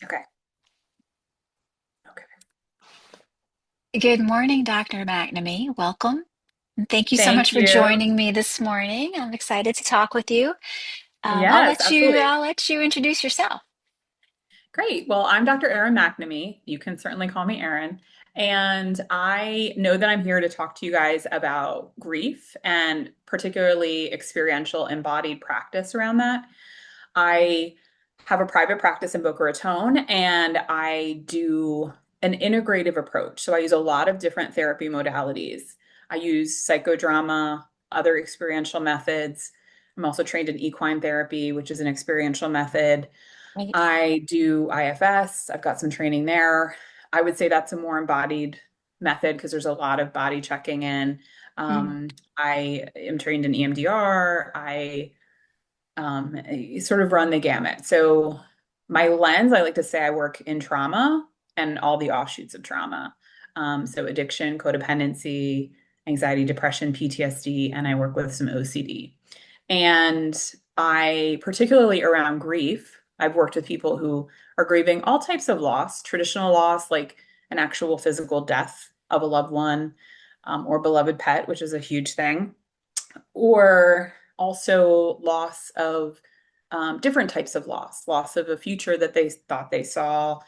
Okay. Okay. Good morning, Dr. McNamee. Welcome. And thank you so Thank much for you. joining me this morning. I'm excited to talk with you. I'll Yes, let you absolutely. I'll let you introduce yourself. Great. Well, I'm Dr. Erin McNamee. You can certainly call me Erin. And I know that I'm here to talk to you guys about grief and particularly experiential embodied practice around that. I have a private practice in Boca Raton and I do an integrative approach. So I use a lot of different therapy modalities. I use psychodrama, other experiential methods. I'm also trained in equine therapy, which is an experiential method. Right. I do IFS. I've got some training there. I would say that's a more embodied method because there's a lot of body checking in. Mm, I am trained in EMDR. I sort of run the gamut. So my lens, I like to say I work in trauma and all the offshoots of trauma. So addiction, codependency, anxiety, depression, PTSD, and I work with some OCD. And I, particularly around grief, I've worked with people who are grieving all types of loss, traditional loss, like an actual physical death of a loved one, or beloved pet, which is a huge thing, or also loss of different types of loss of a future that they thought they saw,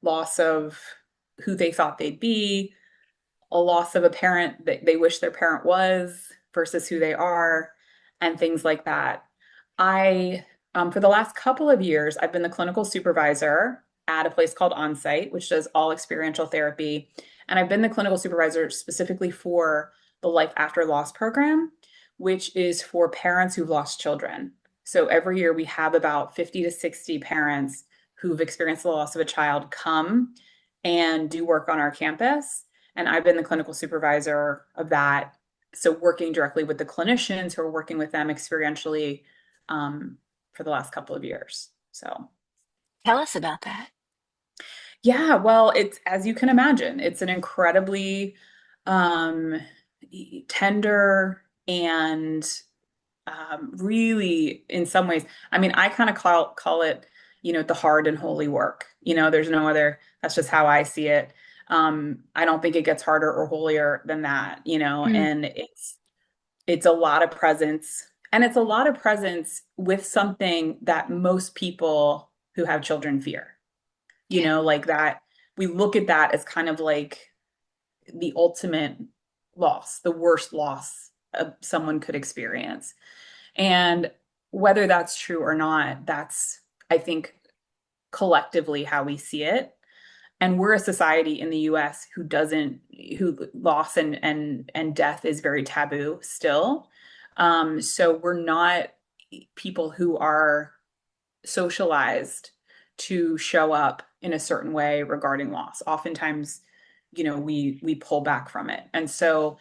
loss of who they thought they'd be, a loss of a parent that they wish their parent was versus who they are, and things like that. I, for the last couple of years, I've been the clinical supervisor at a place called Onsite, which does all experiential therapy. And I've been the clinical supervisor specifically for the Life After Loss program, which is for parents who've lost children. So every year we have about 50 to 60 parents who've experienced the loss of a child come and do work on our campus. And I've been the clinical supervisor of that. So working directly with the clinicians who are working with them experientially um, for the last couple of years. So, tell us about that. yeah, well, it's as you can imagine, it's an incredibly um, tender and really, in some ways, I mean, I kind of call it, the hard and holy work. There's no other. That's just how I see it. I don't think it gets harder or holier than that. Mm, And it's a lot of presence, and it's a lot of presence with something that most people who have children fear. yeah. Like that. We look at that as kind of like the ultimate loss, the worst loss someone could experience. And whether that's true or not, that's, I think, collectively how we see it. And we're a society in the US who loss and death is very taboo still. So we're not people who are socialized to show up in a certain way regarding loss. Oftentimes, we pull back from it. And so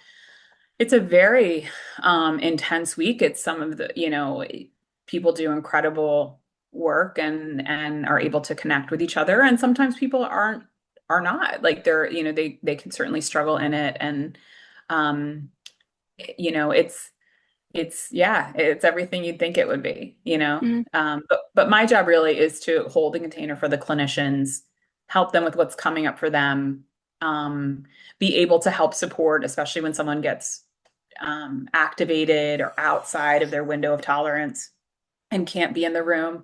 it's a very intense week. It's some of the, people do incredible work and are able to connect with each other. And sometimes people are not like they're, they can certainly struggle in it. And um, it's yeah, it's everything you'd think it would be. Mm, But my job really is to hold the container for the clinicians, help them with what's coming up for them, be able to help support, especially when someone gets activated or outside of their window of tolerance and can't be in the room.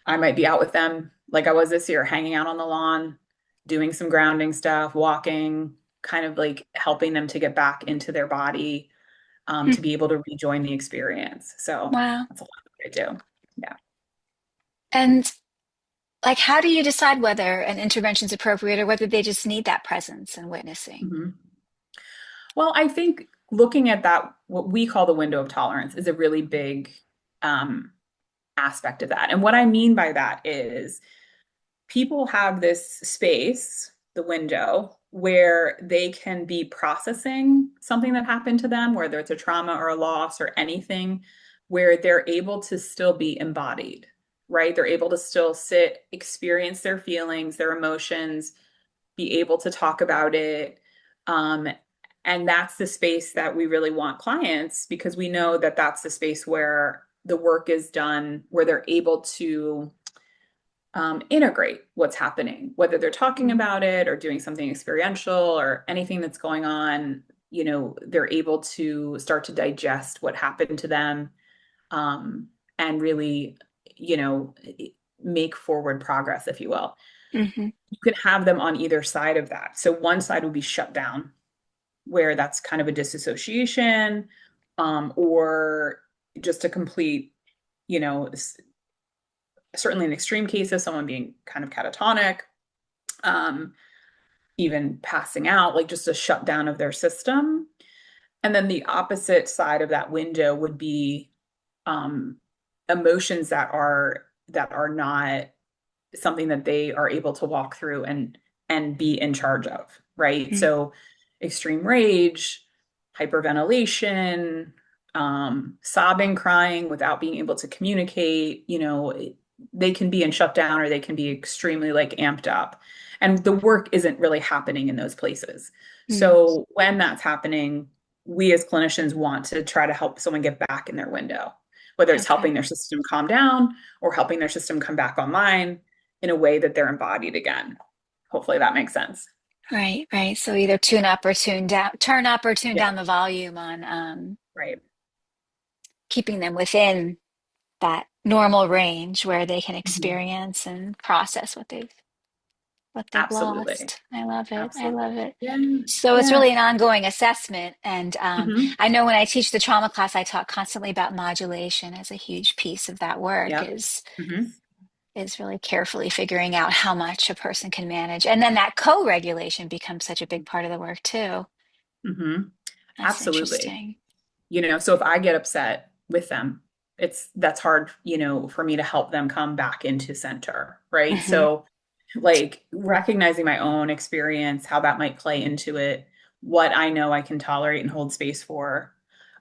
I might be out with them like I was this year, hanging out on the lawn, doing some grounding stuff, walking, kind of like helping them to get back into their body, mm. to be able to rejoin the experience. So Wow. that's a lot of what I do. Yeah. And like, how do you decide whether an intervention is appropriate or whether they just need that presence and witnessing? Mhm. Well, I think looking at that, what we call the window of tolerance, is a really big um, aspect of that. And what I mean by that is people have this space, the window, where they can be processing something that happened to them, whether it's a trauma or a loss or anything, where they're able to still be embodied, right? They're able to still sit, experience their feelings, their emotions, be able to talk about it. Um, and that's the space that we really want clients because we know that that's the space where the work is done, where they're able to integrate what's happening, whether they're talking Mm, about it or doing something experiential or anything that's going on. They're able to start to digest what happened to them, and really, you know, make forward progress, if you will. mhm, You can have them on either side of that. So one side will be shut down, where that's kind of a disassociation, or just a complete, you know, certainly in extreme cases, someone being kind of catatonic, um, even passing out, like just a shutdown of their system. And then the opposite side of that window would be, um, emotions that are not something that they are able to walk through and be in charge of, right? mm, So extreme rage, hyperventilation, sobbing, crying without being able to communicate, they can be in shutdown or they can be extremely like amped up. And the work isn't really happening in those places. mm. So when that's happening, we as clinicians want to try to help someone get back in their window, whether it's Okay. helping their system calm down or helping their system come back online in a way that they're embodied again. Hopefully that makes sense. Right, right. So either tune up or tune down, turn up or tune Yeah, down the volume on right. keeping them within that normal range where they can Mhm. experience and process what they've Absolutely. lost. I love it. I Absolutely. love it. Yeah. So it's Yeah. really an ongoing assessment. And Hmm. I know when I teach the trauma class, I talk constantly about modulation as a huge piece of that work Yep. is Hmm. is really carefully figuring out how much a person can manage. And then that co-regulation becomes such a big part of the work too. Hmm. That's Absolutely. interesting. So if I get upset with them, that's hard, for me to help them come back into center, right? Hmm. So like recognizing my own experience, how that might play into it, what I know I can tolerate and hold space for.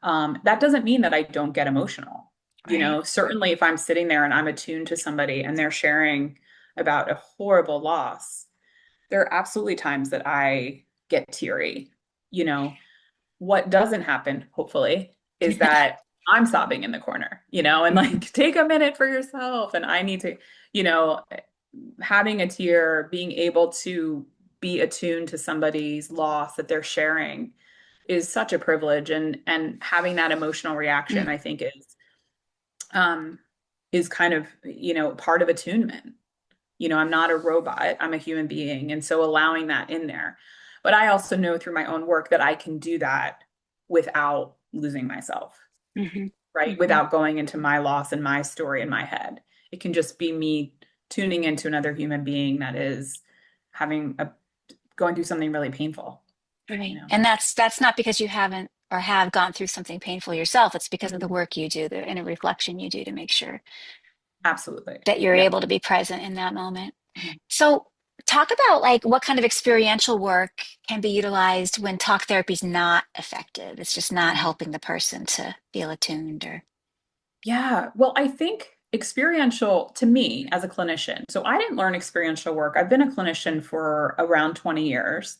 That doesn't mean that I don't get emotional. Right. Certainly if I'm sitting there and I'm attuned to somebody and they're sharing about a horrible loss, there are absolutely times that I get teary. You know, what doesn't happen, hopefully, is that I'm sobbing in the corner, and Hmm. like, take a minute for yourself. And I need to, you know, having a tear, being able to be attuned to somebody's loss that they're sharing is such a privilege. And having that emotional reaction, I think um is kind of, part of attunement. I'm not a robot, I'm a human being. And so allowing that in there. But I also know through my own work that I can do that without losing myself, Hmm. right? Hmm. Without going into my loss and my story in my head. It can just be me tuning into another human being that is having a going through something really painful, you Right. know. And that's not because you haven't or have gone through something painful yourself. It's because of the Mhm. work you do, the inner reflection you do to make sure Absolutely. that you're Yeah. able to be present in that moment. Mhm. So talk about like what kind of experiential work can be utilized when talk therapy is not effective. It's just not Mhm. helping the person to feel attuned or Yeah. Well, I think experiential to me as a clinician. So I didn't learn experiential work. I've been a clinician for around 20 years.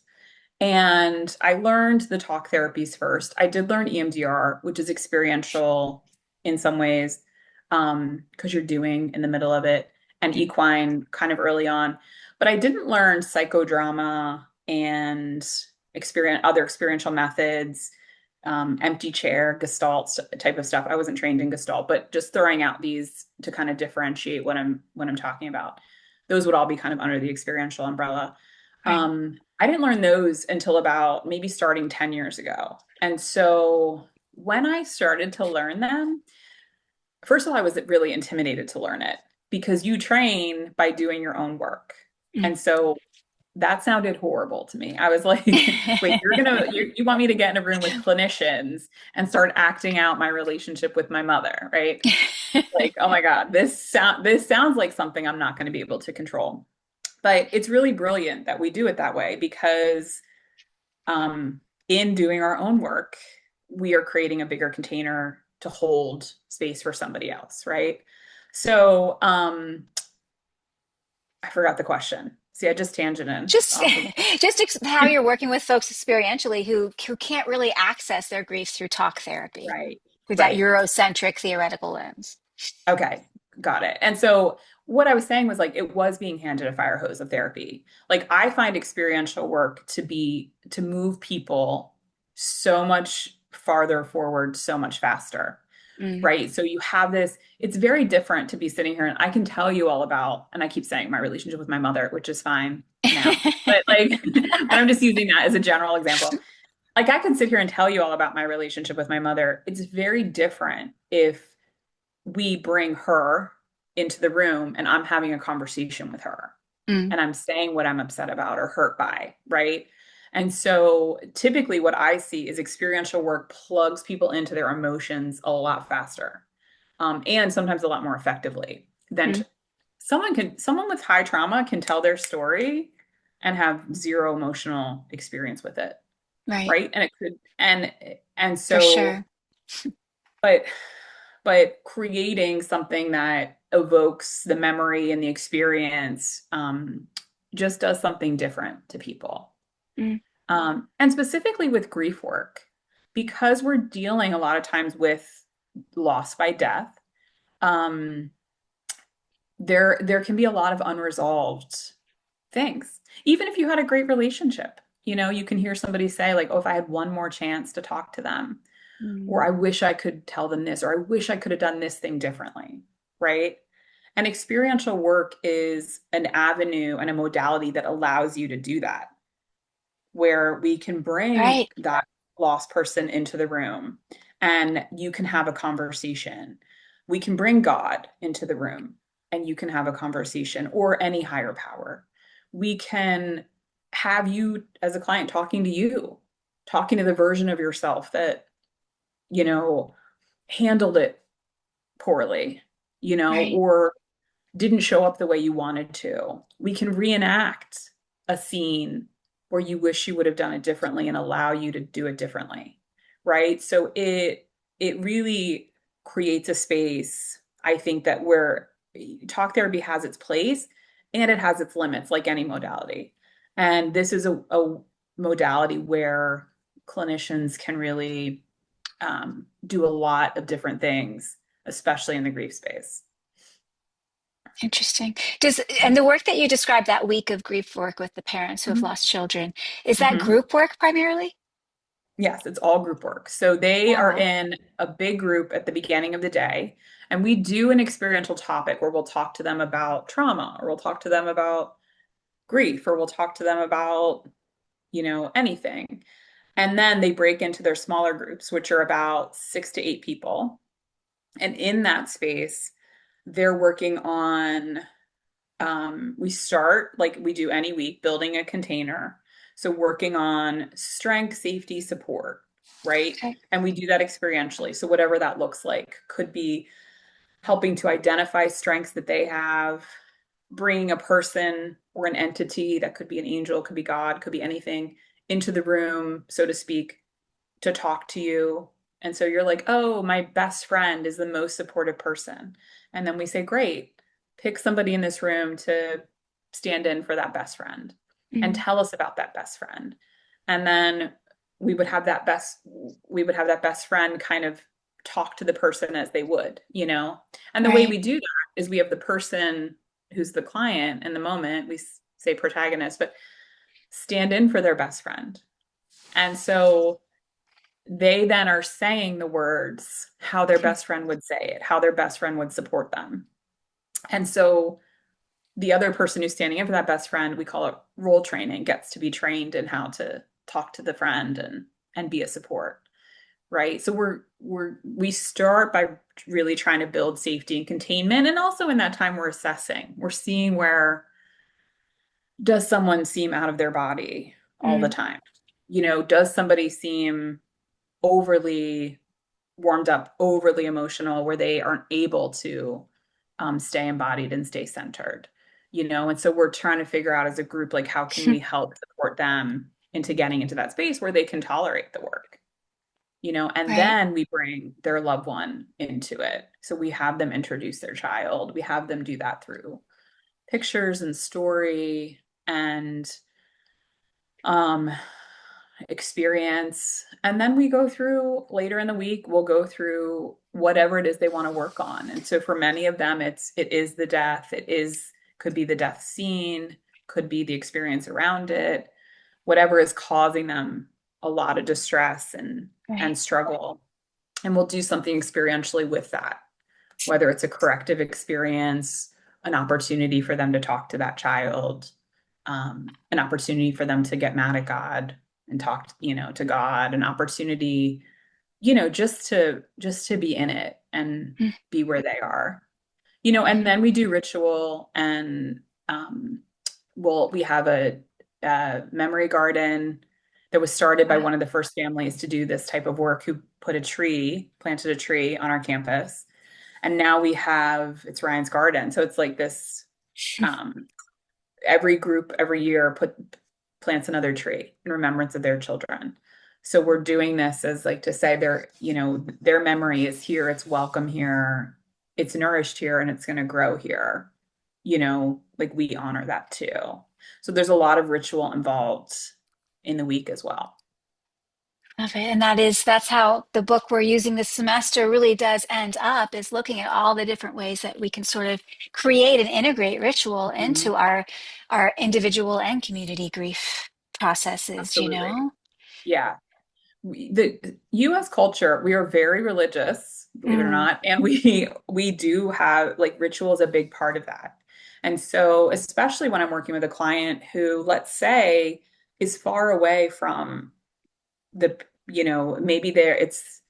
And I learned the talk therapies first. I did learn EMDR, which is experiential in some ways, because you're doing in the middle of it, and equine kind of early on. But I didn't learn psychodrama and other experiential methods, empty chair, Gestalt type of stuff. I wasn't trained in Gestalt, but just throwing out these to kind of differentiate what I'm talking about. Those would all be kind of under the experiential umbrella. right. I didn't learn those until about maybe starting 10 years ago. And so when I started to learn them, first of all, I was really intimidated to learn it because you train by doing your own work. Mm. And so that sounded horrible to me. I was like, wait, you want me to get in a room with clinicians and start acting out my relationship with my mother, right? Like, oh my God, this sounds like something I'm not going to be able to control. But it's really brilliant that we do it that way because, um, in doing our own work, we are creating a bigger container to hold space for somebody else, right? So, I forgot the question. See, I just tangented just off of. how you're working with folks experientially who can't really access their grief through talk therapy Right, through that right. Eurocentric theoretical lens. Okay, got it. And so what I was saying was like it was being handed a fire hose of therapy. Like I find experiential work to move people so much farther forward, so much faster, Mm. right? So you have this, it's very different to be sitting here and I can tell you all about, and I keep saying my relationship with my mother, which is fine now. But like, but I'm just using that as a general example. Like I can sit here and tell you all about my relationship with my mother. It's very different if we bring her into the room and I'm having a conversation with her Mm. and I'm saying what I'm upset about or hurt by, right? And so typically what I see is experiential work plugs people into their emotions a lot faster, and sometimes a lot more effectively than Mm. someone with high trauma can tell their story and have zero emotional experience with it, Right. right? And it could and For so sure. but but creating something that evokes the memory and the experience, just does something different to people. Mm. And specifically with grief work, because we're dealing a lot of times with loss by death, um, there can be a lot of unresolved things. Even if you had a great relationship, you can hear somebody say like, "Oh, if I had one more chance to talk to them," or Mm. "I wish I could tell them this," or "I wish I could have done this thing differently," right? And experiential work is an avenue and a modality that allows you to do that, where we can bring Right. that lost person into the room and you can have a conversation. We can bring God into the room and you can have a conversation, or any higher power. We can have you as a client talking to you, talking to the version of yourself that, you know, handled it poorly, Right. or didn't show up the way you wanted to. We can reenact a scene where you wish you would have done it differently and allow you to do it differently. Right? So it really creates a space, I think, that where talk therapy has its place and it has its limits, like any modality. And this is a modality where clinicians can really, do a lot of different things, especially in the grief space. Interesting. And the work that you described, that week of grief work with the parents who have Mhm. lost children, is that Mhm. group work primarily? Yes, it's all group work. So they are Wow. in a big group at the beginning of the day, and we do an experiential topic where we'll talk to them about trauma, or we'll talk to them about grief, or we'll talk to them about, anything. And then they break into their smaller groups, which are about 6 to 8 people. And in that space, they're working on, we start like we do any week, building a container. So working on strength, safety, support, right? Okay. And we do that experientially. So whatever that looks like could be helping to identify strengths that they have, bringing a person or an entity, that could be an angel, could be God, could be anything, into the room, so to speak, to talk to you. And so you're like, "Oh, my best friend is the most supportive person." And then we say, "Great, pick somebody in this room to stand in for that best friend and Mm. tell us about that best friend." And then we would have that best friend kind of talk to the person as they would. And the way Right. we do that is we have the person who's the client in the moment, we say protagonist, but stand in for their best friend. And so they then are saying the words how their Mm. best friend would say it, how their best friend would support them. And so the other person who's standing in for that best friend, we call it role training, gets to be trained in how to talk to the friend and be a support, right? So we start by really trying to build safety and containment, and also in that time we're assessing. We're seeing, where does someone seem out of their body all the Mm. time? Does somebody seem overly warmed up, overly emotional, where they aren't able to, stay embodied and stay centered. And so we're trying to figure out as a group, like, how can we help support them into getting into that space where they can tolerate the work, and Right. then we bring their loved one into it. So we have them introduce their child. We have them do that through pictures and story, and um experience. And then we go through later in the week, we'll go through whatever it is they want to work on. And so for many of them, it is the death, could be the death scene, could be the experience around it, whatever is causing them a lot of distress Right. and struggle. And we'll do something experientially with that, whether it's a corrective experience, an opportunity for them to talk to that child, an opportunity for them to get mad at God and talk, to God, an opportunity, just to be in it and Mm. be where they are. And Mhm. then we do ritual and we have a memory garden that was started by Wow. one of the first families to do this type of work who planted a tree on our campus. And now it's Ryan's Garden. So it's like this, um, every group every year plants another tree in remembrance of their children. So we're doing this as like to say their memory is here, it's welcome here, it's nourished here, and it's going to grow here. Like we honor that too. So there's a lot of ritual involved in the week as well. Love it. And that's how the book we're using this semester really does end up, is looking at all the different ways that we can sort of create and integrate ritual Mhm. into our individual and community grief processes, you Absolutely. know? Yeah. The US culture, we are very religious, believe it or Mm, not, and we do have like ritual is a big part of that. And so, especially when I'm working with a client who, let's say, is far away from maybe it's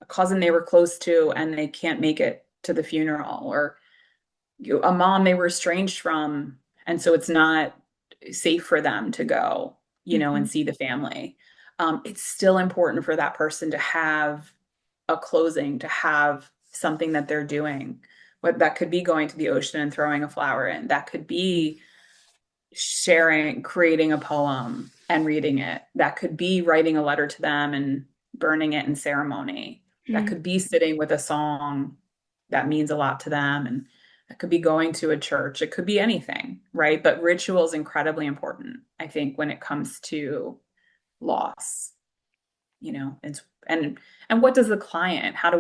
a cousin they were close to and they can't make it to the funeral, or a mom they were estranged from, and so it's not safe for them to go, mhm. and see the family. It's still important for that person to have a closing, to have something that they're doing. What that could be going to the ocean and throwing a flower in. That could be sharing, creating a poem and reading it. That could be writing a letter to them and burning it in ceremony. That Mm. could be sitting with a song that means a lot to them. And it could be going to a church. It could be anything, right? But ritual is incredibly important, I think, when it comes to loss, it's and what does the client, how,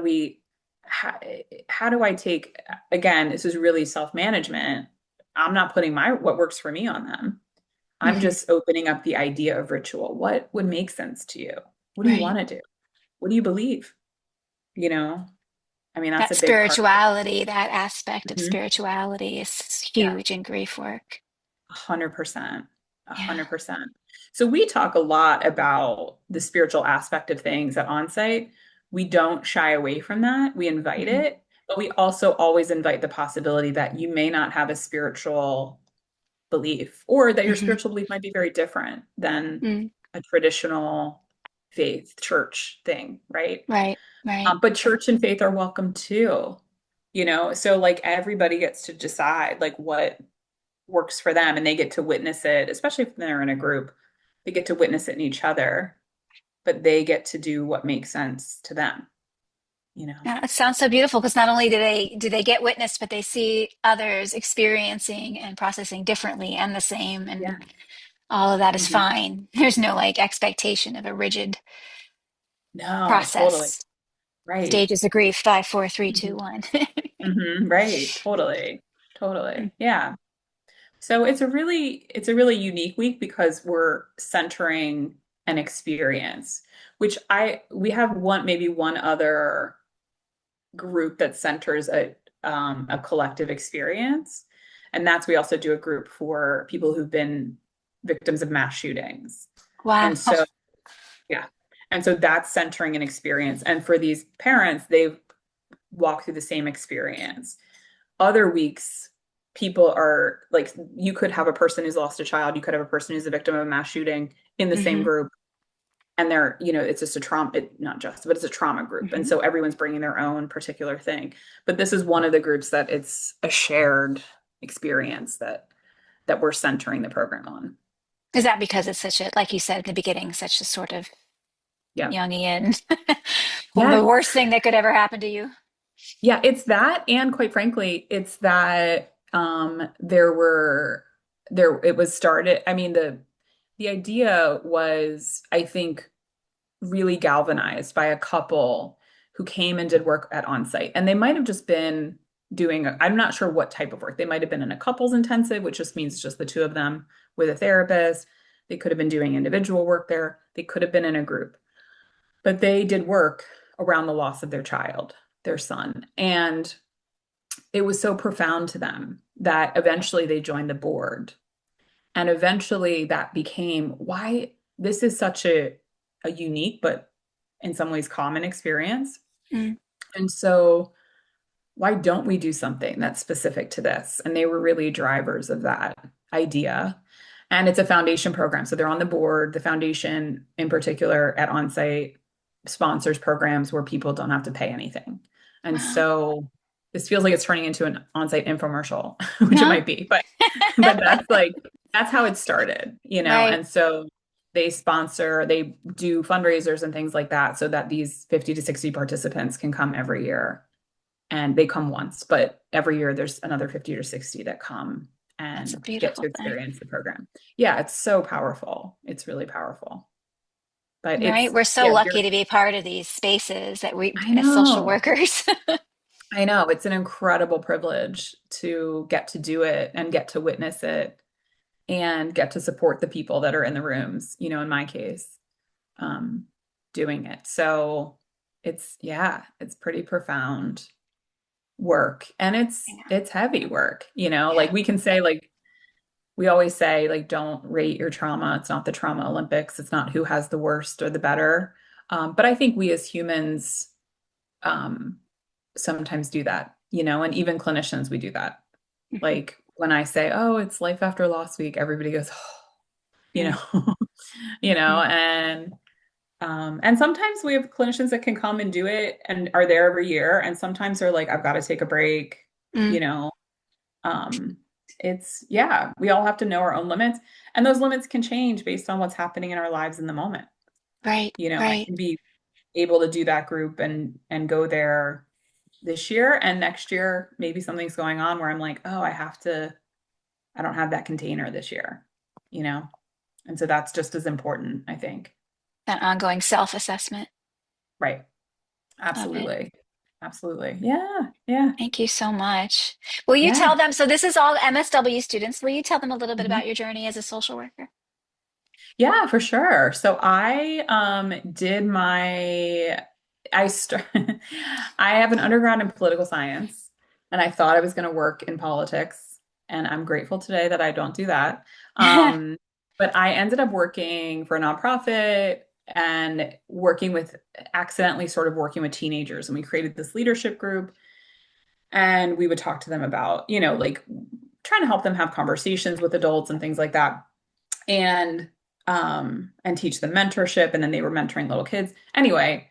how do I take, again, this is really self-management. I'm not putting what works for me on them. I'm Mhm. just opening up the idea of ritual. What would make sense to you? What do you Right. want to do? What do you believe? You know, I mean, that's That a big part of spirituality, that aspect of it. Mhm. spirituality is Yeah, huge in grief work. 100%. Yeah. 100%. So we talk a lot about the spiritual aspect of things at Onsite. We don't shy away from that. We invite Mhm. it, but we also always invite the possibility that you may not have a spiritual belief, or that your Mhm. spiritual belief might be very different than Mm. a traditional faith church thing, right? Right. Right. But church and faith are welcome too, so like everybody gets to decide like what works for them, and they get to witness it, especially if they're in a group. They get to witness it in each other, but they get to do what makes sense to them, you know? Yeah, it sounds so beautiful because not only do they get witnessed, but they see others experiencing and processing differently and the same, Yeah. and all of that is Mhm. fine. There's no like expectation of a rigid No, totally. process. Right. Stages of grief, five, four, three, two, Mhm. one. Right. Totally. Mm. Totally. Yeah. So it's a really unique week because we're centering an experience, which we have maybe one other group that centers a collective experience. And that's, we also do a group for people who've been victims of mass shootings. Wow. And so, yeah. And so that's centering an experience. And for these parents, they've walked through the same experience. Other weeks, people are like, you could have a person who's lost a child, you could have a person who's a victim of a mass shooting in the same Hmm. group, and it's just a trauma, not just, but it's a trauma group. And Hmm. so everyone's bringing their own particular thing. But this is one of the groups that it's a shared experience that we're centering the program on. Is that because it's such a, like you said in the beginning, such a sort of Yeah. Jungian, well, Yeah. the worst thing that could ever happen to you? Yeah, it's that, and quite frankly, it's that there it was started. I mean, the idea was, I think, really galvanized by a couple who came and did work at onsite. And they might have just been doing, I'm not sure what type of work. They might have been in a couples intensive, which just means just the two of them with a therapist. They could have been doing individual work there. They could have been in a group, but they did work around the loss of their child, their son. And it was so profound to them that eventually they joined the board. And eventually that became why this is such a unique, but in some ways common experience. Mm, And so why don't we do something that's specific to this? And they were really drivers of that idea. And it's a foundation program. So they're on the board. The foundation, in particular, at Onsite, sponsors programs where people don't have to pay anything. And wow. so this feels like it's turning into an Onsite infomercial, which it No? might be, but that's like that's how it started, you know. Right. And so they do fundraisers and things like that so that these 50 to 60 participants can come every year, and they come once, but every year there's another 50 or 60 that come That's a and get beautiful to thing. experience the program. Yeah, it's so powerful. It's really powerful. But Right? it's, We're so yeah, lucky you're, to be part of these spaces that we, I as social know. workers. I know. It's an incredible privilege to get to do it and get to witness it and get to support the people that are in the rooms, you know, in my case, um, doing it. So yeah, it's pretty profound work, and Yeah. it's heavy work, you know, Yeah. like we can say, like we always say, like, don't rate your trauma. It's not the trauma Olympics. It's not who has the worst or the better. But I think we as humans um, sometimes do that, you know, and even clinicians, we do that. Mhm. Like when I say, oh, it's life after loss week, everybody goes, oh, you Mm, know, you know, mhm. and sometimes we have clinicians that can come and do it and are there every year. And sometimes they're like, I've got to take a break, Mm, you know. Um, yeah, we all have to know our own limits, and those limits can change based on what's happening in our lives in the moment. right. You know, I Right. can be able to do that group and go there this year, and next year maybe something's going on where I'm like, oh, I don't have that container this year, you know? And so that's just as important, I think. That ongoing self-assessment. Right. Love it. Absolutely. Absolutely. Yeah. Yeah. Thank you so much. Will you Yeah. tell them? So this is all MSW students. Will you tell them a little bit Mhm. about your journey as a social worker? Yeah, for sure. So I did my I start I have an undergrad in political science, and I thought I was going to work in politics, and I'm grateful today that I don't do that. But I ended up working for a nonprofit and accidentally sort of working with teenagers, and we created this leadership group, and we would talk to them about, you know, like trying to help them have conversations with adults and things like that, and teach them mentorship, and then they were mentoring little kids. Anyway,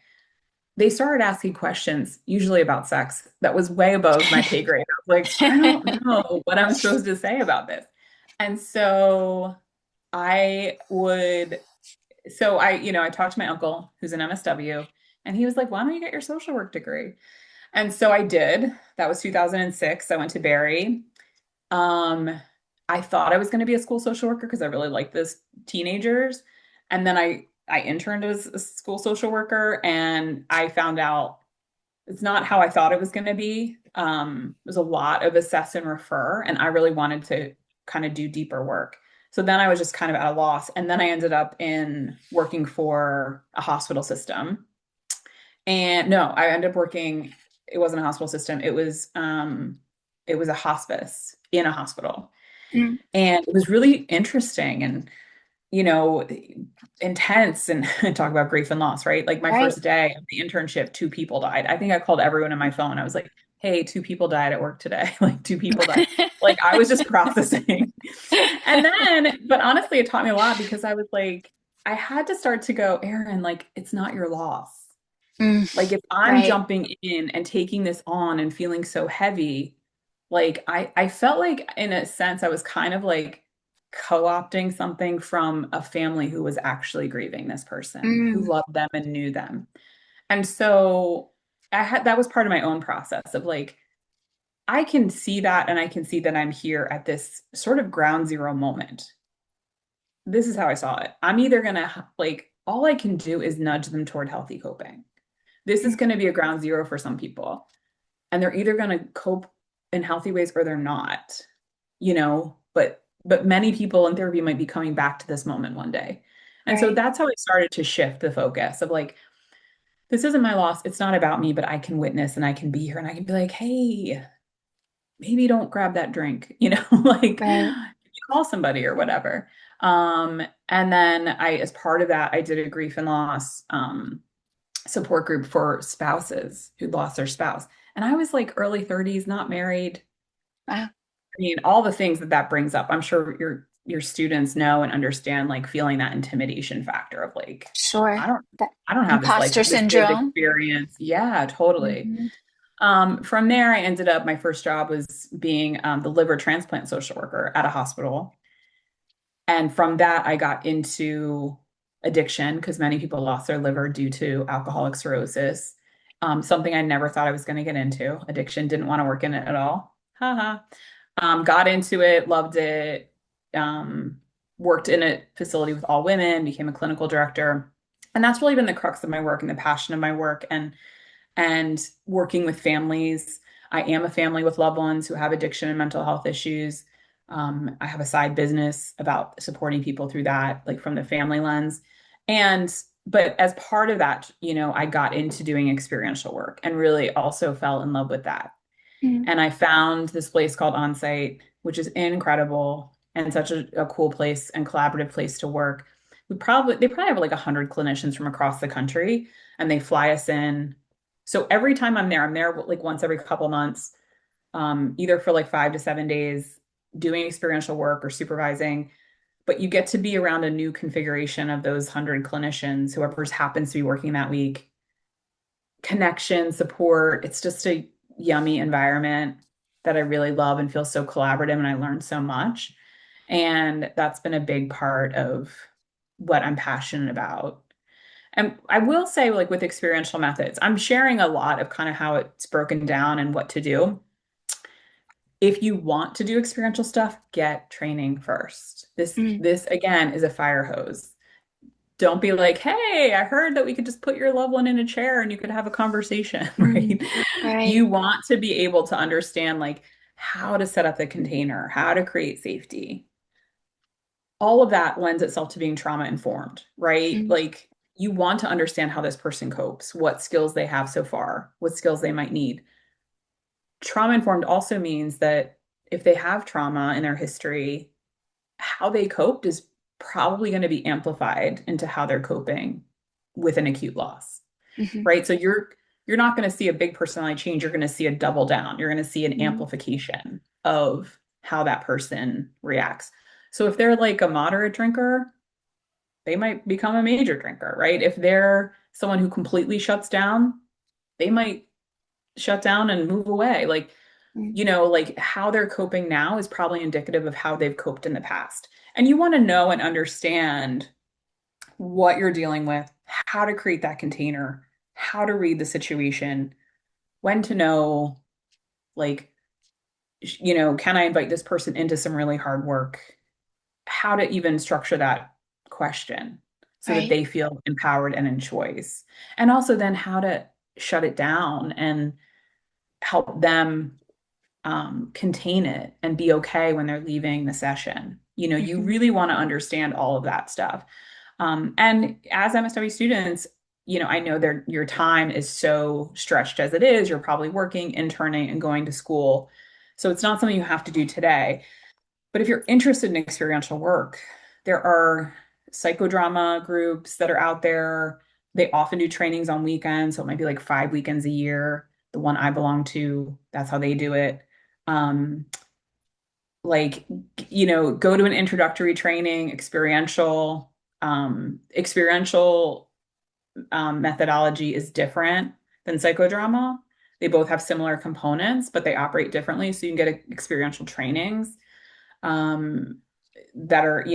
they started asking questions, usually about sex, that was way above my pay grade. I was like, I don't know what I'm supposed to say about this. And so I would, you know, I talked to my uncle who's an MSW, and he was like, why don't you get your social work degree? And so I did. That was 2006. I went to Barry. Um, I thought I was going to be a school social worker because I really liked those teenagers. And then I interned as a school social worker, and I found out it's not how I thought it was going to be. It was a lot of assess and refer, and I really wanted to kind of do deeper work. So then I was just kind of at a loss. And then I ended up in working for a hospital system. And no, I ended up working, it wasn't a hospital system. It was a hospice in a hospital. Mm, And it was really interesting and, you know, intense, and talk about grief and loss, right? Like my right. first day of the internship, two people died. I think I called everyone in my phone. I was like, hey, two people died at work today. Like two people died. Like I was just processing. And then, but honestly, it taught me a lot because I was like, I had to start to go, Erin, like it's not your loss. Mm, Like if I'm right. jumping in and taking this on and feeling so heavy, like I felt like in a sense I was kind of like co-opting something from a family who was actually grieving this person, who Mm, loved them and knew them. And so that was part of my own process of like I can see that, and I can see that I'm here at this sort of ground zero moment. this is how I saw it. I'm either gonna like all I can do is nudge them toward healthy coping. This is going to be a ground zero for some people, and they're either going to cope in healthy ways or they're not, but many people in therapy might be coming back to this moment one day. And so Right, that's how I started to shift the focus of like, this isn't my loss. It's not about me, but I can witness and I can be here and I can be like, hey, maybe don't grab that drink, like right. you call somebody or whatever. And then as part of that, I did a grief and loss support group for spouses who lost their spouse. And I was like early 30s, not married. Wow. I mean, all the things that brings up. I'm sure your students know and understand like feeling that intimidation factor of like, Sure. I don't That I don't have imposter this lived syndrome. experience. Yeah, totally. Hmm. From there, I ended up, my first job was being the liver transplant social worker at a hospital. And from that, I got into addiction because many people lost their liver due to alcoholic cirrhosis. Something I never thought I was going to get into. Addiction, didn't want to work in it at all. Haha. Got into it, loved it. Um, Worked in a facility with all women, became a clinical director. And that's really been the crux of my work and the passion of my work. And working with families. I am a family with loved ones who have addiction and mental health issues. I have a side business about supporting people through that, like from the family lens. And, but as part of that, I got into doing experiential work and really also fell in love with that. Mm, And I found this place called Onsite, which is incredible and such a cool place and collaborative place to work. They probably have like 100 clinicians from across the country, and they fly us in. So every time I'm there like once every couple months, either for like 5 to 7 days, doing experiential work or supervising. But you get to be around a new configuration of those 100 clinicians, whoever happens to be working that week, connection, support. It's just a yummy environment that I really love and feel so collaborative, and I learned so much. And that's been a big part of what I'm passionate about. And I will say, like with experiential methods, I'm sharing a lot of kind of how it's broken down and what to do. If you want to do experiential stuff, get training first. This mm, this again is a fire hose. Don't be like, hey, I heard that we could just put your loved one in a chair and you could have a conversation, mm. right? Right. You want to be able to understand like how to set up the container, how to create safety. All of that lends itself to being trauma informed, right? Mm, Like you want to understand how this person copes, what skills they have so far, what skills they might need. Trauma informed also means that if they have trauma in their history, how they coped is probably going to be amplified into how they're coping with an acute loss, mhm, right? So you're not going to see a big personality change. You're going to see a double down. You're going to see an mm, amplification of how that person reacts. So if they're like a moderate drinker, they might become a major drinker, right? If they're someone who completely shuts down, they might shut down and move away. Like, mm, like how they're coping now is probably indicative of how they've coped in the past. And you want to know and understand what you're dealing with, how to create that container, how to read the situation, when to know, like, can I invite this person into some really hard work? How to even structure that question so that right. they feel empowered and in choice. And also then how to shut it down and help them contain it and be okay when they're leaving the session. You Mhm, really want to understand all of that stuff. And as MSW students, I know your time is so stretched as it is. You're probably working, interning, and going to school. So it's not something you have to do today. But if you're interested in experiential work, there are psychodrama groups that are out there. They often do trainings on weekends. So it might be like 5 weekends a year. The one I belong to, that's how they do it. Um, like, go to an introductory training, experiential methodology is different than psychodrama. They both have similar components, but they operate differently. So you can get experiential trainings um, that are,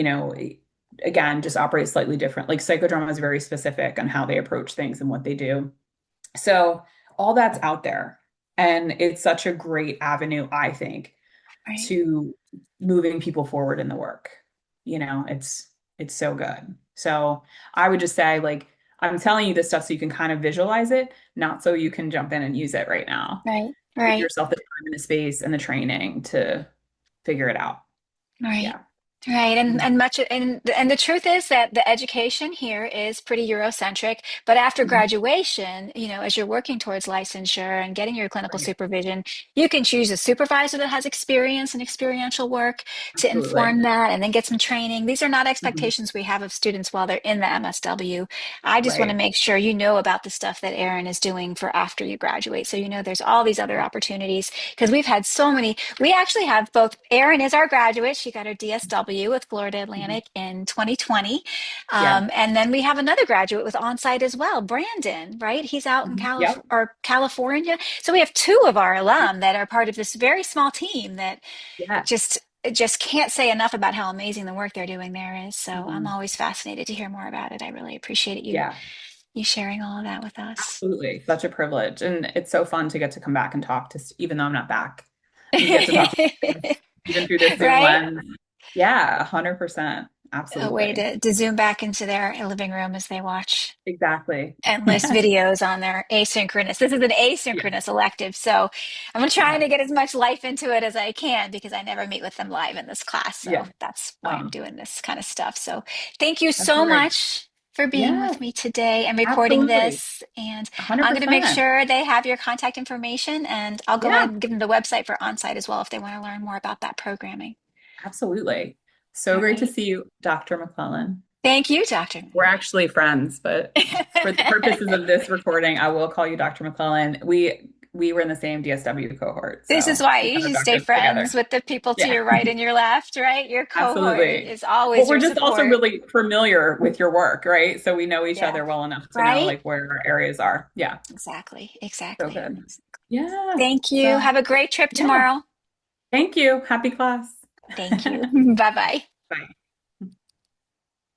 again, just operate slightly different. Like psychodrama is very specific on how they approach things and what they do. So all that's out there. And it's such a great avenue, I think, right. to moving people forward in the work. It's It's so good. So I would just say, like, I'm telling you this stuff so you can kind of visualize it, not so you can jump in and use it right now. Right, Give right. yourself the time and the space and the training to figure it out. Right. Yeah. Right. Mhm. And the truth is that the education here is pretty Eurocentric, but after Mhm. graduation, as you're working towards licensure and getting your clinical Right. supervision, you can choose a supervisor that has experience and experiential work to Absolutely. inform that and then get some training. These are not Mhm. expectations we have of students while they're in the MSW. I just want to Right. make sure you know about the stuff that Erin is doing for after you graduate. So there's all these other opportunities because we've had so many. We actually have both. Erin is our graduate. She got her DSW with Florida Mhm. Atlantic in 2020. Yeah. And then we have another graduate with onsite as well, Brandon, right? He's out in Mhm. Yep. California. So we have two of our alum that are part of this very small team that Yes. just just can't say enough about how amazing the work they're doing there is. So I'm Mhm. always fascinated to hear more about it. I really appreciate Yeah. you sharing all of that with us. Absolutely. Such a privilege. And it's so fun to get to come back and talk to, even though I'm not back, and get to talk to students, even through this Zoom Right? lens. Yeah, 100%. A way Absolutely. to zoom back into their living room as they watch Exactly. endless videos on their asynchronous. This is an Yeah. asynchronous elective, so I'm trying Yeah. to get as much life into it as I can because I never meet with them live in this class. So Yeah. that's why I'm Oh, doing this kind of stuff. So thank you that's so great. much for being Yeah, with me today and recording absolutely. this. And I'm going to make 100%. sure they have your contact information, and I'll go ahead Yeah, and give them the website for onsite as well if they want to learn more about that programming. absolutely. So All great to right. see you, Dr. McClellan. Thank you, Dr. We're actually friends, but for the purposes of this recording, I will call you Dr. McClellan. We were in the same DSW cohort, This is so why we you got our should stay doctors together. friends with the people to Yeah, your right and your left, right? Your cohort absolutely. is Well, always we're your just also support. really familiar with your work, right? So we know each Yeah. other well enough to know Right? like where our areas are. Yeah, Exactly. so Exactly. good. Yeah. Thank you. So Have a great trip yeah. tomorrow. Thank you. Happy class. Thank you. Bye bye. Bye.